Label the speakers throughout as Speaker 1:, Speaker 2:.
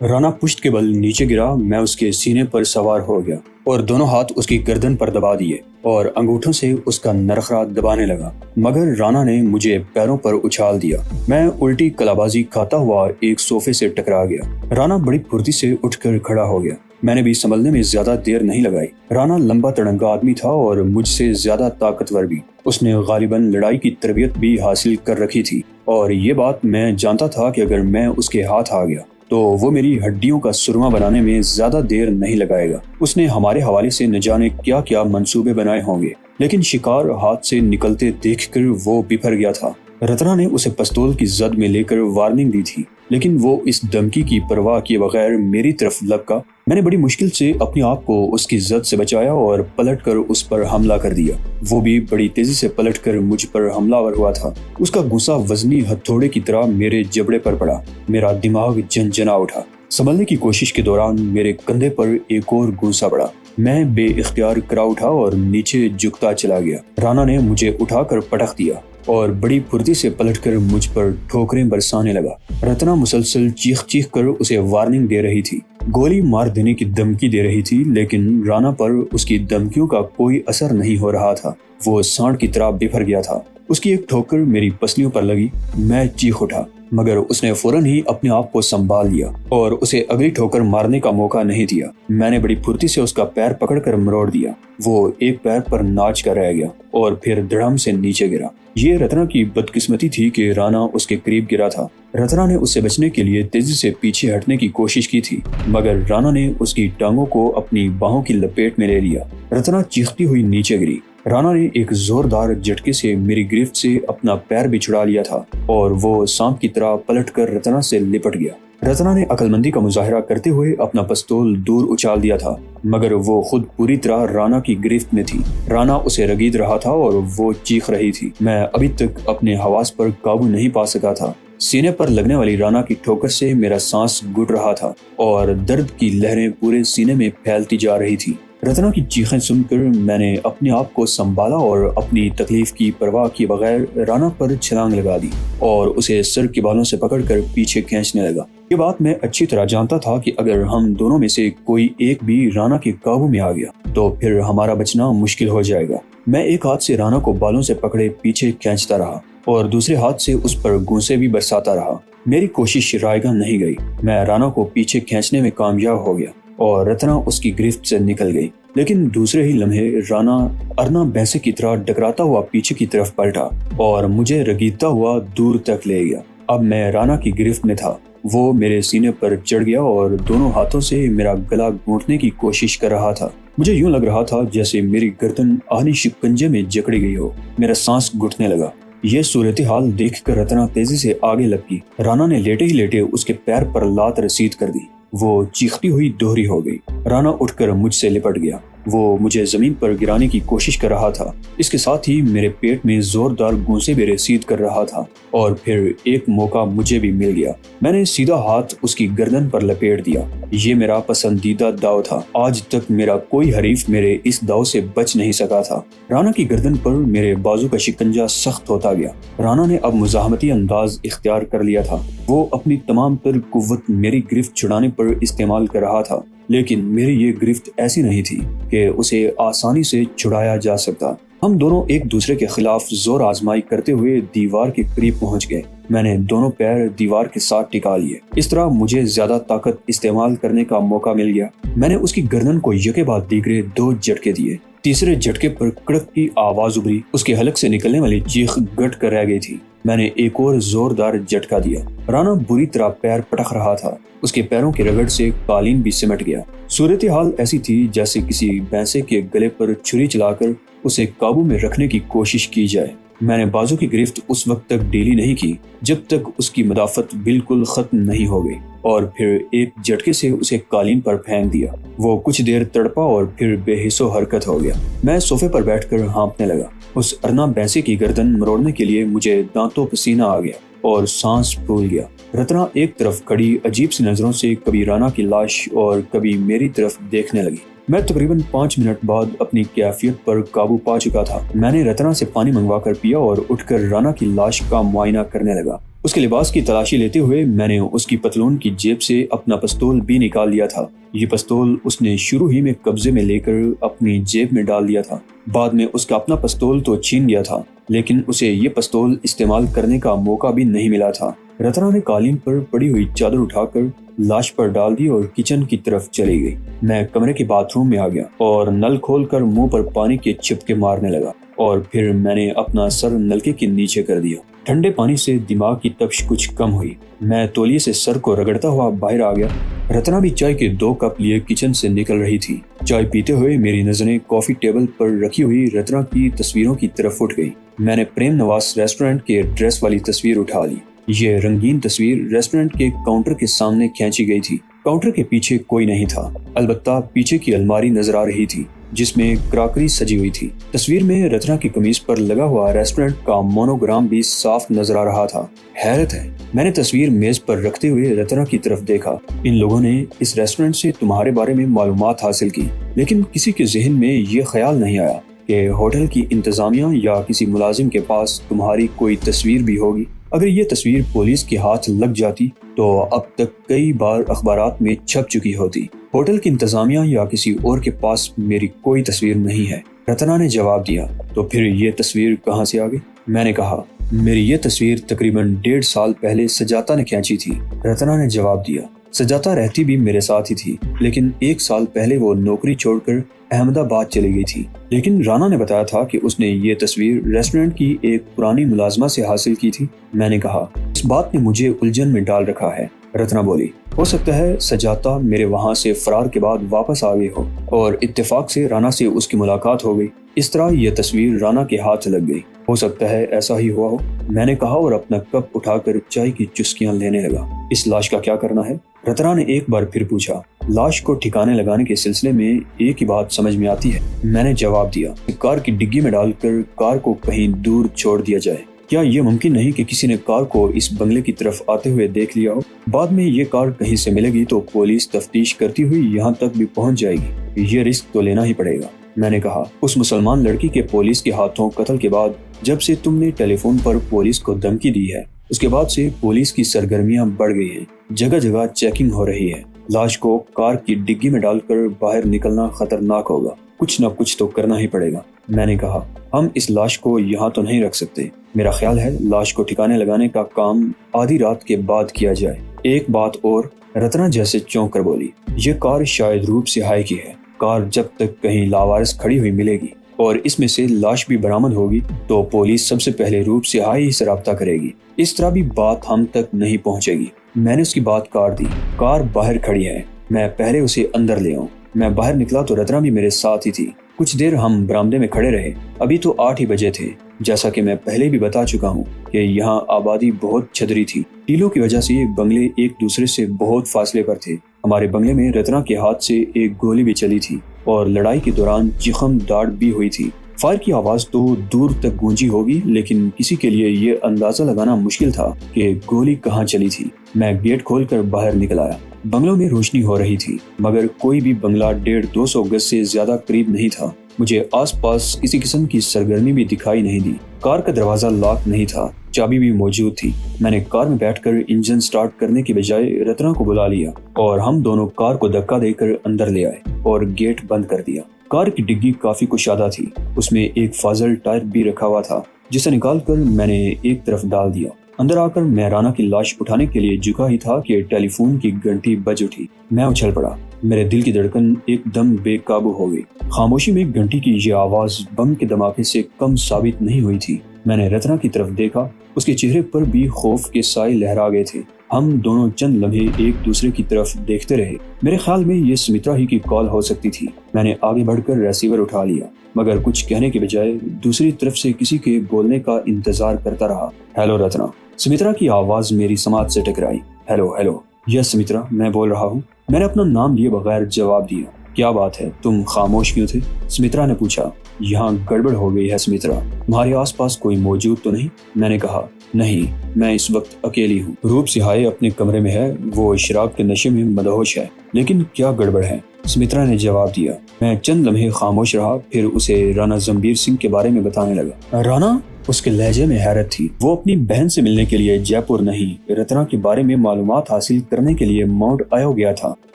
Speaker 1: رانا پشت کے بل نیچے گرا۔ میں اس کے سینے پر سوار ہو گیا اور دونوں ہاتھ اس کی گردن پر دبا دیے اور انگوٹھوں سے اس کا نرخرا دبانے لگا، مگر رانا نے مجھے پیروں پر اچھال دیا۔ میں الٹی کلابازی کھاتا ہوا ایک صوفے سے ٹکرا گیا۔ رانا بڑی پھرتی سے اٹھ کر کھڑا ہو گیا۔ میں نے بھی سنبھلنے میں زیادہ دیر نہیں لگائی۔ رانا لمبا تڑنگا آدمی تھا اور مجھ سے زیادہ طاقتور بھی۔ اس نے غالباً لڑائی کی تربیت بھی حاصل کر رکھی تھی اور یہ بات میں جانتا تھا کہ اگر میں اس کے ہاتھ آ گیا تو وہ میری ہڈیوں کا سرما بنانے میں زیادہ دیر نہیں لگائے گا۔ اس نے ہمارے حوالے سے نہ جانے کیا کیا منصوبے بنائے ہوں گے، لیکن شکار ہاتھ سے نکلتے دیکھ کر وہ بپھر گیا تھا۔ رتنا نے اسے پستول کی زد میں لے کر وارننگ دی تھی، لیکن وہ اس دھمکی کی پرواہ کیے بغیر میری طرف لپکا۔ میں نے بڑی مشکل سے اپنے آپ کو اس کی زد سے بچایا اور پلٹ کر اس پر حملہ کر دیا۔ وہ بھی بڑی تیزی سے پلٹ کر مجھ پر حملہ ور ہوا تھا۔ اس کا غصہ وزنی ہتھوڑے کی طرح میرے جبڑے پر پڑا۔ میرا دماغ جھنجھنا اٹھا۔ سنبھلنے کی کوشش کے دوران میرے کندھے پر ایک اور گھونسا پڑا۔ میں بے اختیار کرا اٹھا اور نیچے جھکتا چلا گیا۔ رانا نے مجھے اٹھا کر پٹخ دیا اور بڑی پھرتی سے پلٹ کر مجھ پر ٹھوکریں برسانے لگا۔ رتنا مسلسل چیخ چیخ کر اسے وارننگ دے رہی تھی، گولی مار دینے کی دھمکی دے رہی تھی، لیکن رانا پر اس کی دھمکیوں کا کوئی اثر نہیں ہو رہا تھا۔ وہ سانڈ کی طرح بپھر گیا تھا۔ اس کی ایک ٹھوکر میری پسلیوں پر لگی۔ میں چیخ اٹھا، مگر اس نے فوراً ہی اپنے آپ کو سنبھال لیا اور اسے اگلی ٹھوکر مارنے کا موقع نہیں دیا۔ میں نے بڑی پھرتی سے اس کا پیر پکڑ کر مروڑ دیا۔ وہ ایک پیر پر ناچ کر رہ گیا اور پھر دھڑام سے نیچے گرا۔ یہ رتنا کی بدقسمتی تھی کہ رانا اس کے قریب گرا تھا۔ رتنا نے اس سے بچنے کے لیے تیزی سے پیچھے ہٹنے کی کوشش کی تھی، مگر رانا نے اس کی ٹانگوں کو اپنی باہوں کی لپیٹ میں لے لیا۔ رتنا چیختی ہوئی نیچے گری۔ رانا نے ایک زوردار جھٹکے سے میری گرفت سے اپنا پیر بھی چھڑا لیا تھا اور وہ سانپ کی طرح پلٹ کر رتنا سے لپٹ گیا۔ رتنا نے عقل مندی کا مظاہرہ کرتے ہوئے اپنا پستول دور اچھال دیا تھا، مگر وہ خود پوری طرح رانا کی گرفت میں تھی۔ رانا اسے رگید رہا تھا اور وہ چیخ رہی تھی۔ میں ابھی تک اپنے حواس پر قابو نہیں پا سکا تھا۔ سینے پر لگنے والی رانا کی ٹھوکر سے میرا سانس گھٹ رہا تھا اور درد کی لہریں پورے سینے میں پھیلتی جا رہی تھی۔ رتنا کی چیخیں سن کر میں نے اپنے آپ کو سنبھالا اور اپنی تکلیف کی پرواہ کیے بغیر رانا پر چھلانگ لگا دی اور اسے سر کے بالوں سے پکڑ کر پیچھے کھینچنے لگا۔ یہ بات میں اچھی طرح جانتا تھا کہ اگر ہم دونوں میں سے کوئی ایک بھی رانا کے قابو میں آ گیا تو پھر ہمارا بچنا مشکل ہو جائے گا۔ میں ایک ہاتھ سے رانا کو بالوں سے پکڑے پیچھے کھینچتا رہا اور دوسرے ہاتھ سے اس پر گونسے بھی برساتا رہا۔ میری کوشش رائے گاں نہیں گئی۔ میں رانا کو پیچھے کھینچنے میں کامیاب ہو گیا اور رتنا اس کی گرفت سے نکل گئی، لیکن دوسرے ہی لمحے رانا ارنا بھینسے کی طرح ڈکراتا ہوا پیچھے کی طرف پلٹا اور مجھے رگیدتا ہوا دور تک لے گیا۔ اب میں رانا کی گرفت میں تھا۔ وہ میرے سینے پر چڑھ گیا اور دونوں ہاتھوں سے میرا گلا گھونٹنے کی کوشش کر رہا تھا۔ مجھے یوں لگ رہا تھا جیسے میری گردن آہنی شکنجے میں جکڑی گئی ہو۔ میرا سانس گھٹنے لگا۔ یہ صورتحال دیکھ کر رتنا تیزی سے آگے لپکی۔ رانا نے لیٹے ہی لیٹے اس کے پیر پر لات رسید کر دی۔ وہ چیختی ہوئی دوہری ہو گئی۔ رانا اٹھ کر مجھ سے لپٹ گیا۔ وہ مجھے زمین پر گرانے کی کوشش کر رہا تھا، اس کے ساتھ ہی میرے پیٹ میں زوردار گونسے بھی رسید کر رہا تھا اور پھر ایک موقع مجھے بھی مل گیا۔ میں نے سیدھا ہاتھ اس کی گردن پر لپیٹ دیا۔ یہ میرا پسندیدہ داؤ تھا۔ آج تک میرا کوئی حریف میرے اس داؤ سے بچ نہیں سکا تھا۔ رانا کی گردن پر میرے بازو کا شکنجہ سخت ہوتا گیا۔ رانا نے اب مزاحمتی انداز اختیار کر لیا تھا۔ وہ اپنی تمام تر قوت میری گرفت چھڑانے پر استعمال کر رہا تھا، لیکن میری یہ گرفت ایسی نہیں تھی کہ اسے آسانی سے چھڑایا جا سکتا۔ ہم دونوں ایک دوسرے کے خلاف زور آزمائی کرتے ہوئے دیوار کے قریب پہنچ گئے۔ میں نے دونوں پیر دیوار کے ساتھ ٹکا لیے۔ اس طرح مجھے زیادہ طاقت استعمال کرنے کا موقع مل گیا۔ میں نے اس کی گردن کو یکے بعد دیگرے 2 جھٹکے دیے۔ تیسرے جھٹکے پر کڑک کی آواز ابھری۔ اس کے حلق سے نکلنے والی چیخ گٹ کر رہ گئی تھی۔ میں نے ایک اور زوردار جھٹکا دیا۔ رانا بری طرح پیر پٹک رہا تھا۔ اس کے پیروں کی رگڑ سے قالین بھی سمٹ گیا۔ صورتحال ایسی تھی جیسے کسی بھینسے کے گلے پر چھری چلا کر اسے قابو میں رکھنے کی کوشش کی جائے۔ میں نے بازو کی گرفت اس وقت تک ڈھیلی نہیں کی جب تک اس کی مدافعت بالکل ختم نہیں ہو گئی، اور پھر ایک جھٹکے سے اسے قالین پر پھینک دیا۔ وہ کچھ دیر تڑپا اور پھر بے حس و حرکت ہو گیا۔ میں صوفے پر بیٹھ کر ہانپنے لگا۔ اس ارنا بھینسے کی گردن مروڑنے کے لیے مجھے دانتوں پسینہ آ گیا اور سانس پھول گیا۔ رتنا ایک طرف کھڑی عجیب سی نظروں سے کبھی رانا کی لاش اور کبھی میری طرف دیکھنے لگی۔ میں تقریباً 5 منٹ بعد اپنی کیفیت پر قابو پا چکا تھا۔ میں نے رتنا سے پانی منگوا کر پیا اور اٹھ کر رانا کی لاش کا معائنہ کرنے لگا۔ اس کے لباس کی تلاشی لیتے ہوئے میں نے اس کی پتلون کی جیب سے اپنا پستول بھی نکال لیا تھا۔ یہ پستول اس نے شروع ہی میں قبضے میں لے کر اپنی جیب میں ڈال دیا تھا۔ بعد میں اس کا اپنا پستول تو چھین لیا تھا، لیکن اسے یہ پستول استعمال کرنے کا موقع بھی نہیں ملا تھا۔ رتنا نے قالین پر پڑی ہوئی چادر اٹھا کر لاش پر ڈال دی اور کچن کی طرف چلی گئی۔ میں کمرے کے باتھ روم میں آ گیا اور نل کھول کر منہ پر پانی کے چھپکے مارنے لگا، اور پھر میں نے اپنا سر نلکے کے نیچے کر دیا۔ ٹھنڈے پانی سے دماغ کی تپش کچھ کم ہوئی۔ میں تولیے سے سر کو رگڑتا ہوا باہر آ گیا۔ رتنا بھی چائے کے 2 کپ لیے کچن سے نکل رہی تھی۔ چائے پیتے ہوئے میری نظریں کافی ٹیبل پر رکھی ہوئی رتنا کی تصویروں کی طرف اٹھ گئی۔ میں نے پریم نواز ریسٹورنٹ کے ڈریس والی تصویر اٹھا لی۔ یہ رنگین تصویر ریسٹورنٹ کے کاؤنٹر کے سامنے کھینچی گئی تھی۔ کاؤنٹر کے پیچھے کوئی نہیں تھا، البتہ پیچھے کی الماری نظر آ رہی تھی جس میں کراکری سجی ہوئی تھی۔ تصویر میں رتنا کی قمیص پر لگا ہوا ریسٹورنٹ کا مونوگرام بھی صاف نظر آ رہا تھا۔ حیرت ہے، میں نے تصویر میز پر رکھتے ہوئے رتنا کی طرف دیکھا۔ ان لوگوں نے اس ریسٹورنٹ سے تمہارے بارے میں معلومات حاصل کی، لیکن کسی کے ذہن میں یہ خیال نہیں آیا کہ ہوٹل کی انتظامیہ یا کسی ملازم کے پاس تمہاری کوئی تصویر بھی ہوگی۔ اگر یہ تصویر پولیس کے ہاتھ لگ جاتی تو اب تک کئی بار اخبارات میں چھپ چکی ہوتی۔ ہوٹل کی انتظامیہ یا کسی اور کے پاس میری کوئی تصویر نہیں ہے، رتنا نے جواب دیا۔ تو پھر یہ تصویر کہاں سے آ گئی؟ میں نے کہا، میری یہ تصویر تقریباً 1.5 سال پہلے سجاتا نے کھینچی تھی، رتنا نے جواب دیا۔ سجاتا رہتی بھی میرے ساتھ ہی تھی، لیکن 1 سال پہلے وہ نوکری چھوڑ کر احمد آباد چلی گئی تھی۔ لیکن رانا نے بتایا تھا کہ اس نے یہ تصویر ریسٹورنٹ کی ایک پرانی ملازمہ سے حاصل کی تھی۔ میں نے کہا، اس بات نے مجھے الجھن میں ڈال رکھا ہے، رتنا بولی۔ ہو سکتا ہے سجاتا میرے وہاں سے فرار کے بعد واپس آ گئی ہو اور اتفاق سے رانا سے اس کی ملاقات ہو گئی، اس طرح یہ تصویر رانا کے ہاتھ لگ گئی۔ ہو سکتا ہے ایسا ہی ہوا ہو، میں نے کہا اور اپنا کپ اٹھا کر چائے کی چسکیاں لینے لگا۔ اس لاش کا کیا کرنا ہے؟ رتنا نے ایک بار پھر پوچھا۔ لاش کو ٹھکانے لگانے کے سلسلے میں ایک ہی بات سمجھ میں آتی ہے، میں نے جواب دیا۔ کار کی ڈگی میں ڈال کر کار کو کہیں دور چھوڑ دیا جائے۔ کیا یہ ممکن نہیں کہ کسی نے کار کو اس بنگلے کی طرف آتے ہوئے دیکھ لیا ہو؟ بعد میں یہ کار کہیں سے ملے گی تو پولیس تفتیش کرتی ہوئی یہاں تک بھی پہنچ جائے گی۔ یہ رسک تو لینا ہی پڑے گا، میں نے کہا۔ اس مسلمان لڑکی کے پولیس کے ہاتھوں قتل کے بعد جب سے تم نے ٹیلی فون پر پولیس کو دھمکی دی ہے، اس کے بعد سے پولیس کی سرگرمیاں بڑھ گئی ہیں، جگہ جگہ چیکنگ ہو رہی ہے۔ لاش کو کار کی ڈگی میں ڈال کر باہر نکلنا خطرناک ہوگا، کچھ نہ کچھ تو کرنا ہی پڑے گا، میں نے کہا۔ ہم اس لاش کو یہاں تو نہیں رکھ سکتے، میرا خیال ہے لاش کو ٹھکانے لگانے کا کام آدھی رات کے بعد کیا جائے۔ ایک بات اور، رتنا جیسے چونک کر بولی، یہ کار شاید روپ سہائی کی ہے۔ کار جب تک کہیں لاوارث کھڑی ہوئی ملے گی اور اس میں سے لاش بھی برآمد ہوگی تو پولیس سب سے پہلے روپ سہائی سے رابطہ کرے گی، اس طرح بھی بات ہم تک نہیں پہنچے گی۔ میں نے اس کی بات کاٹ دی۔ کار باہر کھڑی ہے، میں پہلے اسے اندر لے آؤں۔ میں باہر نکلا تو رتنا بھی میرے ساتھ ہی تھی۔ کچھ دیر ہم برآمدے میں کھڑے رہے۔ ابھی تو 8 ہی بجے تھے۔ جیسا کہ میں پہلے بھی بتا چکا ہوں کہ یہاں آبادی بہت چھدری تھی، ٹیلوں کی وجہ سے یہ بنگلے ایک دوسرے سے بہت فاصلے پر تھے۔ ہمارے بنگلے میں رتنا کے ہاتھ سے ایک گولی بھی چلی تھی اور لڑائی کے دوران چیخم داڑ بھی ہوئی تھی۔ فائر کی آواز تو دور تک گونجی ہوگی، لیکن کسی کے لیے یہ اندازہ لگانا مشکل تھا کہ گولی کہاں چلی تھی۔ میں گیٹ کھول کر باہر نکل آیا۔ بنگلوں میں روشنی ہو رہی تھی، مگر کوئی بھی بنگلہ 150-200 گز سے زیادہ قریب نہیں تھا۔ مجھے آس پاس کسی قسم کی سرگرمی بھی دکھائی نہیں دی۔ کار کا دروازہ لاک نہیں تھا، چابی بھی موجود تھی۔ میں نے کار میں بیٹھ کر انجن سٹارٹ کرنے کی بجائے رتنا کو بلا لیا اور ہم دونوں کار کو دھکا دے کر اندر لے آئے اور گیٹ بند کر دیا۔ کار کی ڈگی کافی کشادہ تھی، اس میں ایک فاضل ٹائر بھی رکھا ہوا تھا جسے نکال کر میں نے ایک طرف ڈال دیا۔ اندر آ کر میں رانا کی لاش اٹھانے کے لیے جھکا ہی تھا کہ ٹیلی فون کی گھنٹی بج اٹھی۔ میں اچھل پڑا، میرے دل کی دھڑکن ایک دم بے قابو ہو گئی۔ خاموشی میں گھنٹی کی یہ آواز بم کے دھماکے سے کم ثابت نہیں ہوئی تھی۔ میں نے رتنا کی طرف دیکھا، اس کے چہرے پر بھی خوف کے سائے لہرا گئے تھے۔ ہم دونوں چند لمحے ایک دوسرے کی طرف دیکھتے رہے۔ میرے خیال میں یہ سمترا ہی کی کال ہو سکتی تھی۔ میں نے آگے بڑھ کر ریسیور اٹھا لیا، مگر کچھ کہنے کے بجائے دوسری طرف سے کسی کے بولنے کا انتظار کرتا رہا۔ ہیلو رتنا، سمترا کی آواز میری سماعت سے ٹکرائی۔ ہیلو ہیلو، یس سمترا، میں بول رہا ہوں، میں نے اپنا نام لیے بغیر جواب دیا۔ کیا بات ہے، تم خاموش کیوں تھے؟ سمترا نے پوچھا۔ یہاں گڑبڑ ہو گئی ہے سمترا، تمہارے آس پاس کوئی موجود تو نہیں؟ میں نے کہا، نہیں، میں اس وقت اکیلی ہوں۔ روپ سہائے اپنے کمرے میں ہے، وہ شراب کے نشے میں مدہوش ہے۔ لیکن کیا گڑبڑ ہے؟ سمترا نے جواب دیا۔ میں چند لمحے خاموش رہا، پھر اسے رانا زمبیر سنگھ کے بارے میں بتانے لگا۔ رانا؟ اس کے لہجے میں حیرت تھی۔ وہ اپنی بہن سے ملنے کے لیے جے پور نہیں، رتنا کے بارے میں معلومات حاصل کرنے کے لیے ماؤنٹ آیو گیا تھا،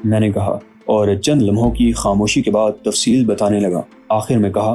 Speaker 1: میں نے کہا، اور چند لمحوں کی خاموشی کے بعد تفصیل بتانے لگا۔ آخر میں کہا،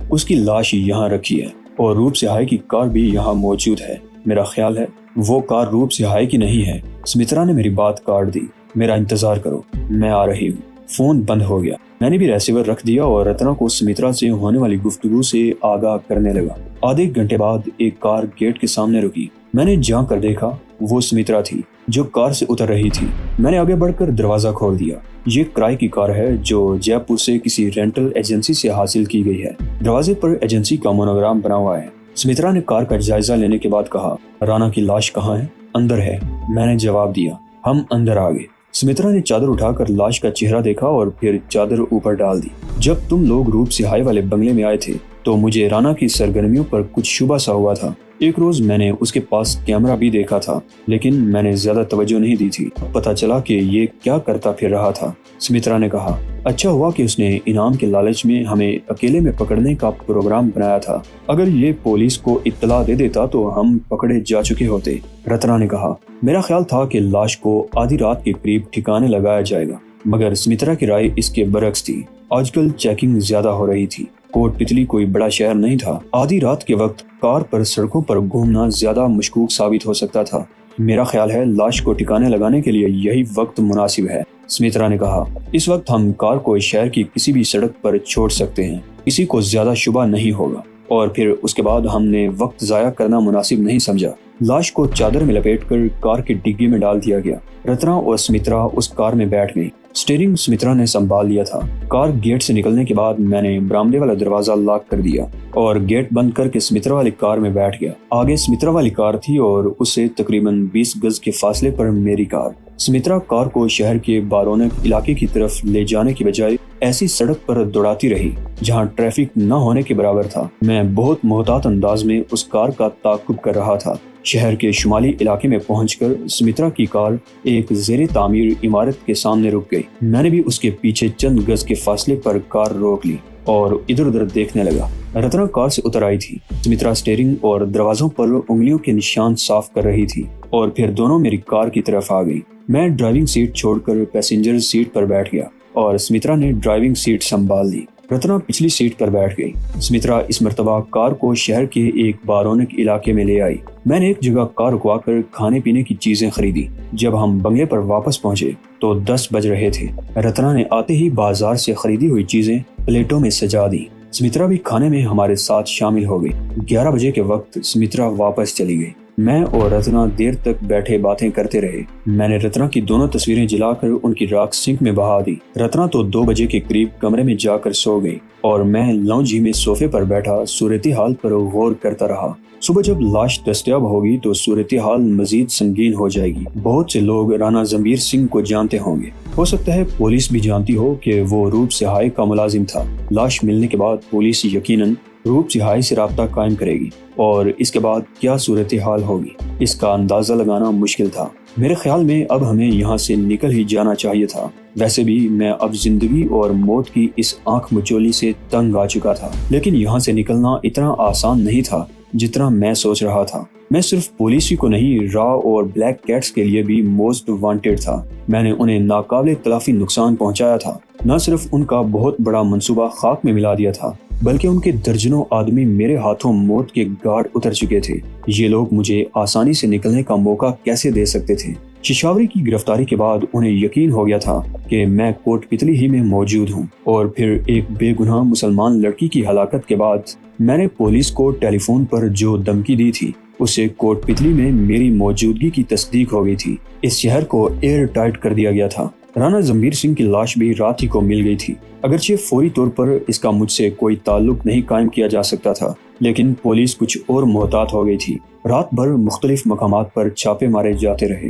Speaker 1: اس کی لاش یہاں رکھی ہے اور روپ سہائے کی کار بھی یہاں موجود ہے۔ میرا خیال ہے وہ کار روپ سہائے کی نہیں ہے۔ سمترا نے میری بات کاٹ دی۔ میرا انتظار کرو، میں آ رہی ہوں۔ فون بند ہو گیا۔ میں نے بھی ریسیور رکھ دیا اور رتنا کو سمترا سے ہونے والی گفتگو سے آگاہ کرنے لگا۔ آدھے گھنٹے بعد ایک کار گیٹ کے سامنے رکی۔ میں نے جھانک کر دیکھا، وہ سمترا تھی جو کار سے اتر رہی تھی۔ میں نے آگے بڑھ کر دروازہ کھول دیا۔ یہ کرائے کی کار ہے جو جے پور سے کسی رینٹل ایجنسی سے حاصل کی گئی ہے۔ دروازے پر ایجنسی کا مونوگرام بنا ہوا ہے۔ سمترا نے کار کا جائزہ لینے کے بعد کہا، رانا کی لاش کہاں ہے؟ اندر ہے، میں نے جواب دیا۔ ہم اندر آ گئے۔ سمترا نے چادر اٹھا کر لاش کا چہرہ دیکھا اور پھر چادر اوپر ڈال دی۔ جب تم لوگ روپ سہائے والے بنگلے میں آئے تھے تو مجھے رانا کی سرگرمیوں پر کچھ شبہ سا ہوا تھا۔ ایک روز میں نے اس کے پاس کیمرہ بھی دیکھا تھا، لیکن میں نے زیادہ توجہ نہیں دی تھی۔ پتہ چلا کہ یہ کیا کرتا پھر رہا تھا۔ سمترا نے کہا، اچھا ہوا کہ اس نے انعام کے لالچ میں ہمیں اکیلے میں پکڑنے کا پروگرام بنایا تھا۔ اگر یہ پولیس کو اطلاع دے دیتا تو ہم پکڑے جا چکے ہوتے۔ رتنا نے کہا، میرا خیال تھا کہ لاش کو آدھی رات کے قریب ٹھکانے لگایا جائے گا، مگر سمترا کی رائے اس کے برعکس تھی۔ آج کل چیکنگ زیادہ ہو رہی تھی۔ کوٹ پتلی کوئی بڑا شہر نہیں تھا۔ آدھی رات کے وقت کار پر سڑکوں پر گھومنا زیادہ مشکوک ثابت ہو سکتا تھا۔ میرا خیال ہے لاش کو ٹھکانے لگانے کے لیے یہی وقت مناسب ہے۔ سمترا نے کہا، اس وقت ہم کار کو شہر کی کسی بھی سڑک پر چھوڑ سکتے ہیں، کسی کو زیادہ شبہ نہیں ہوگا، اور پھر اس کے بعد ہم نے وقت ضائع کرنا مناسب نہیں سمجھا۔ لاش کو چادر میں لپیٹ کر کار کی ڈگی میں ڈال دیا گیا۔ رتنا اور سمترا اس کار میں بیٹھ گئی۔ اسٹیئرنگ سمترا نے سنبھال لیا تھا۔ کار گیٹ سے نکلنے کے بعد میں نے برآمدے والا دروازہ لاک کر دیا اور گیٹ بند کر کے سمترا والی کار میں بیٹھ گیا۔ آگے سمترا والی کار تھی اور اس سے تقریباً 20 گز کے فاصلے پر میری کار۔ سمترا کار کو شہر کے بارونق علاقے کی طرف لے جانے کی بجائے ایسی سڑک پر دوڑاتی رہی جہاں ٹریفک نہ ہونے کے برابر تھا۔ میں بہت محتاط انداز میں اس کار کا تعاقب کر رہا تھا۔ شہر کے شمالی علاقے میں پہنچ کر سمترا کی کار ایک زیر تعمیر عمارت کے سامنے رک گئی۔ میں نے بھی اس کے پیچھے چند گز کے فاصلے پر کار روک لی اور ادھر ادھر دیکھنے لگا۔ رتنا کار سے اتر آئی تھی۔ سمترا اسٹیئرنگ اور دروازوں پر انگلیوں کے نشان صاف کر رہی تھی اور پھر دونوں میری کار کی طرف آ گئی۔ میں ڈرائیونگ سیٹ چھوڑ کر پیسنجر سیٹ پر بیٹھ گیا اور سمترا نے ڈرائیونگ سیٹ سنبھال لی۔ رتنا پچھلی سیٹ پر بیٹھ گئی۔ سمترا اس مرتبہ کار کو شہر کے ایک بارونق علاقے میں لے آئی۔ میں نے ایک جگہ کار رکوا کر کھانے پینے کی چیزیں خریدی۔ جب ہم بنگلے پر واپس پہنچے تو 10 بج رہے تھے۔ رتنا نے آتے ہی بازار سے خریدی ہوئی چیزیں پلیٹوں میں سجا دی۔ سمترا بھی کھانے میں ہمارے ساتھ شامل ہو گئی۔ 11 بجے کے وقت سمترا واپس چلی گئی۔ میں اور رتنا دیر تک بیٹھے باتیں کرتے رہے۔ میں نے رتنا کی دونوں تصویریں جلا کر ان کی راکھ سنک میں بہا دی۔ رتنا تو 2 بجے کے قریب کمرے میں جا کر سو گئی اور میں لاؤنج میں صوفے پر بیٹھا صورتحال پر غور کرتا رہا۔ صبح جب لاش دستیاب ہوگی تو صورتحال مزید سنگین ہو جائے گی۔ بہت سے لوگ رانا زمبیر سنگھ کو جانتے ہوں گے۔ ہو سکتا ہے پولیس بھی جانتی ہو کہ وہ روپ سہائے کا ملازم تھا۔ لاش ملنے کے بعد پولیس یقیناً روپ سہائے سے رابطہ قائم کرے گی اور اس کے بعد کیا صورتحال ہوگی اس کا اندازہ لگانا مشکل تھا۔ میرے خیال میں اب ہمیں یہاں سے نکل ہی جانا چاہیے تھا۔ ویسے بھی میں اب زندگی اور موت کی اس آنکھ مچولی سے تنگ آ چکا تھا، لیکن یہاں سے نکلنا اتنا آسان نہیں تھا جتنا میں سوچ رہا تھا۔ میں صرف پولیس ہی کو نہیں، را اور بلیک کیٹس کے لیے بھی موسٹ وانٹیڈ تھا۔ میں نے انہیں ناقابل تلافی نقصان پہنچایا تھا۔ نہ صرف ان کا بہت بڑا منصوبہ خاک میں ملا دیا تھا، بلکہ ان کے درجنوں آدمی میرے ہاتھوں موت کے گھاٹ اتر چکے تھے۔ یہ لوگ مجھے آسانی سے نکلنے کا موقع کیسے دے سکتے تھے؟ ششاوری کی گرفتاری کے بعد انہیں یقین ہو گیا تھا کہ میں کوٹ پتلی ہی میں موجود ہوں، اور پھر ایک بے گناہ مسلمان لڑکی کی ہلاکت کے بعد میں نے پولیس کو ٹیلی فون پر جو دھمکی دی تھی اسے کوٹ پتلی میں میری موجودگی کی تصدیق ہو گئی تھی۔ اس شہر کو ایئر ٹائٹ کر دیا گیا تھا۔ رانا زمبیر سنگھ کی لاش بھی رات ہی کو مل گئی تھی۔ اگرچہ فوری طور پر اس کا مجھ سے کوئی تعلق نہیں قائم کیا جا سکتا تھا، لیکن پولیس کچھ اور محتاط ہو گئی تھی۔ رات بھر مختلف مقامات پر چھاپے مارے جاتے رہے۔